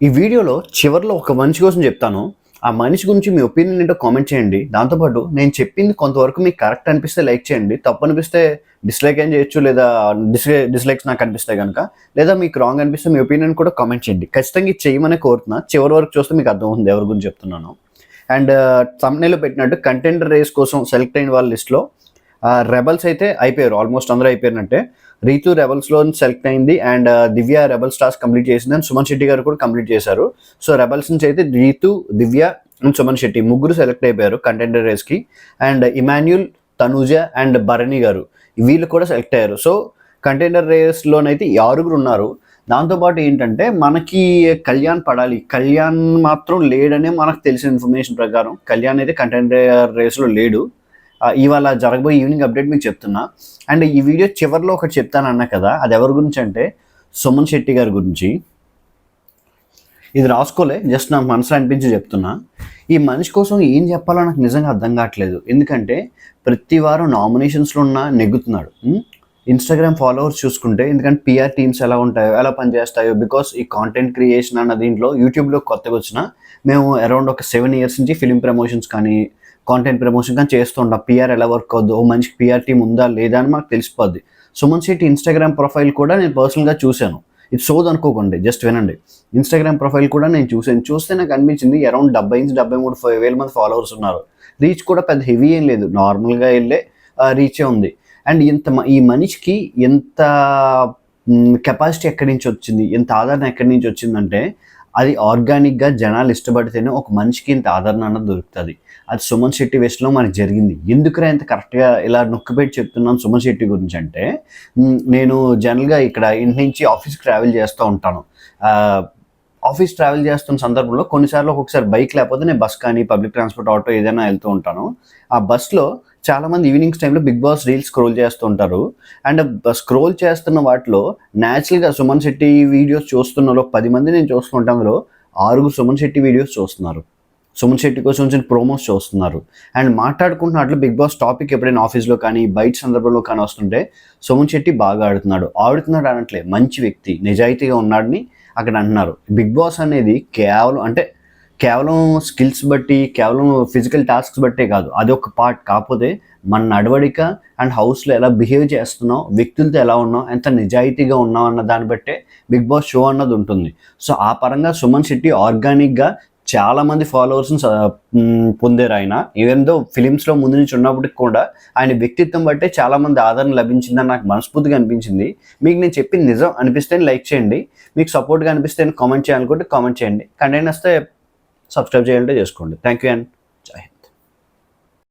ఈ వీడియోలో చివర్లో ఒక మనిషి కోసం చెప్తాను. ఆ మనిషి గురించి మీ ఒపీనియన్ ఏంటో కామెంట్ చేయండి. దాంతోపాటు నేను చెప్పింది కొంతవరకు మీకు కరెక్ట్ అనిపిస్తే లైక్ చేయండి. తప్పు అనిపిస్తే డిస్లైక్ అయినా చేయొచ్చు, లేదా డిస్లైక్స్ నాకు అనిపిస్తాయి కనుక, లేదా మీకు రాంగ్ అనిపిస్తే మీ ఒపీనియన్ కూడా కామెంట్ చేయండి. ఖచ్చితంగా ఇది చేయమనే కోరుతున్నా. చివరి వరకు చూస్తే మీకు అర్థమవుతుంది ఎవరి గురించి చెప్తున్నాను. అండ్ థంబ్‌నెయిల్‌లో పెట్టినట్టు కంటెండర్ రేస్ కోసం సెలెక్ట్ అయిన వాళ్ళ లిస్ట్‌లో రెబెల్స్ అయితే అయిపోయారు. ఆల్మోస్ట్ అందరూ అయిపోయినట్టే. రీతు రెబెల్స్‌లో సెలెక్ట్ అయింది. And Divya rebels task complete చేసింది. అండ్ సుమన్ శెట్టి గారు కూడా కంప్లీట్ చేశారు. సో రెబెల్స్ నుంచి అయితే రీతు, దివ్య అండ్ సుమన్ శెట్టి ముగ్గురు సెలెక్ట్ అయిపోయారు కంటెండర్ రేస్‌కి. And Emmanuel, Thanuja and Bharani గారు వీళ్ళు కూడా సెలెక్ట్ అయ్యారు. సో కంటెండర్ రేస్‌లోనైతే ఈ ఆరుగురు ఉన్నారు. దాంతోపాటు ఏంటంటే మనకి కళ్యాణ్ పడాలి. కళ్యాణ్ మాత్రం లేడనే మనకు తెలిసిన ఇన్ఫర్మేషన్ ప్రకారం కళ్యాణ్ అయితే కంటెండర్ రేస్‌లో లేడు. ఇవాళ జరగబోయే ఈవినింగ్ అప్డేట్ మీకు చెప్తున్నా. అండ్ ఈ వీడియో చివరిలో ఒకటి చెప్తానన్నా కదా, అది ఎవరి గురించి అంటే సుమన్ శెట్టి గారి గురించి. ఇది రాసుకోలే, జస్ట్ నాకు మనసులో అనిపించి చెప్తున్నా. ఈ మనిషి కోసం ఏం చెప్పాలో నాకు నిజంగా అర్థం కావట్లేదు. ఎందుకంటే ప్రతి వారం నామినేషన్స్లో ఉన్న నెగ్గుతున్నాడు. ఇన్స్టాగ్రామ్ ఫాలోవర్స్ చూసుకుంటే, ఎందుకంటే పిఆర్ టీమ్స్ ఎలా ఉంటాయో, ఎలా పనిచేస్తాయో, బికాస్ ఈ కాంటెంట్ క్రియేషన్ అన్న దీంట్లో యూట్యూబ్లో కొత్తగా వచ్చిన మేము అరౌండ్ ఒక 7 years నుంచి ఫిలిం ప్రమోషన్స్ కానీ కాంటెంట్ ప్రమోషన్ కానీ చేస్తూ ఉంటాం. పిఆర్ ఎలా వర్క్ అవుద్దు, ఓ మంచికి పిఆర్ టీమ్ ఉందా లేదా అని మాకు తెలిసిపోద్ది. సుమన్ శెట్టి ఇన్స్టాగ్రామ్ ప్రొఫైల్ కూడా నేను పర్సనల్గా చూశాను. ఇది సోది అనుకోకండి, జస్ట్ వినండి. ఇన్స్టాగ్రామ్ ప్రొఫైల్ కూడా నేను చూస్తే నాకు అనిపించింది అరౌండ్ 70-73 మంది ఫాలోవర్స్ ఉన్నారు. రీచ్ కూడా పెద్ద హెవీ ఏం లేదు, నార్మల్గా వెళ్ళే రీచే ఉంది. అండ్ ఈ మనిషికి ఎంత కెపాసిటీ ఎక్కడి నుంచి వచ్చింది, ఎంత ఆదరణ ఎక్కడి నుంచి వచ్చిందంటే అది ఆర్గానిక్గా జనాలు ఇష్టపడితేనే ఒక మనిషికి ఇంత ఆదరణ అన్నది దొరుకుతుంది. అది సుమన్ శెట్టి వేస్ట్లో మనకు జరిగింది. ఎందుకురా ఇంత కరెక్ట్గా ఇలా నొక్కిపెట్టి చెప్తున్నాను సుమన్ శెట్టి గురించి అంటే, నేను జనరల్గా ఇక్కడ ఇంటి నుంచి ఆఫీస్కి ట్రావెల్ చేస్తూ ఉంటాను. ఆఫీస్ ట్రావెల్ చేస్తున్న సందర్భంలో కొన్నిసార్లు ఒక్కొక్కసారి బైక్ లేకపోతే నేను బస్ కానీ పబ్లిక్ ట్రాన్స్పోర్ట్ ఆటో ఏదైనా వెళ్తూ ఉంటాను. ఆ బస్లో చాలామంది ఈవినింగ్స్ టైంలో బిగ్ బాస్ రీల్స్ స్క్రోల్ చేస్తూ ఉంటారు. అండ్ స్క్రోల్ చేస్తున్న వాటిలో న్యాచురల్గా సుమన్ శెట్టి వీడియోస్ చూస్తున్న 10 మంది నేను చూస్తుంటాను. అందులో 6 సుమన్ శెట్టి వీడియోస్ చూస్తున్నారు. సుమన్ శెట్టి కోసం వచ్చిన ప్రోమోస్ చూస్తున్నారు. అండ్ మాట్లాడుకుంటున్నట్లు బిగ్ బాస్ టాపిక్ ఎప్పుడైనా ఆఫీస్లో కానీ బయట సందర్భంలో కానీ వస్తుంటే సుమన్ శెట్టి బాగా ఆడుతున్నాడు అనట్లే, మంచి వ్యక్తి, నిజాయితీగా ఉన్నాడని అక్కడ అంటున్నారు. బిగ్ బాస్ అనేది కేవలం స్కిల్స్ బట్టి, కేవలం ఫిజికల్ టాస్క్స్ బట్టే కాదు, అది ఒక పార్ట్. కాకపోతే మన నడవడిక అండ్ హౌస్లో ఎలా బిహేవ్ చేస్తున్నాం, వ్యక్తులతో ఎలా ఉన్నాం, ఎంత నిజాయితీగా ఉన్నాం అన్న దాన్ని బట్టే బిగ్ బాస్ షో అన్నది ఉంటుంది. సో ఆ పరంగా సుమన్ శెట్టి ఆర్గానిక్గా చాలామంది ఫాలోవర్స్ని పొందారు. ఆయన ఈవెన్ దో ఫిలిమ్స్లో ముందు నుంచి ఉన్నప్పటికి కూడా ఆయన వ్యక్తిత్వం బట్టే చాలామంది ఆదరణ లభించిందని నాకు మనస్ఫూర్తిగా అనిపించింది. మీకు నేను చెప్పింది నిజం అనిపిస్తే లైక్ చేయండి, మీకు సపోర్ట్గా అనిపిస్తే కామెంట్ చేయాలనుకుంటే కామెంట్ చేయండి. కంటెంట్ వస్తే సబ్స్క్రైబ్ చేయాలంటే చేసుకోండి. Thank you and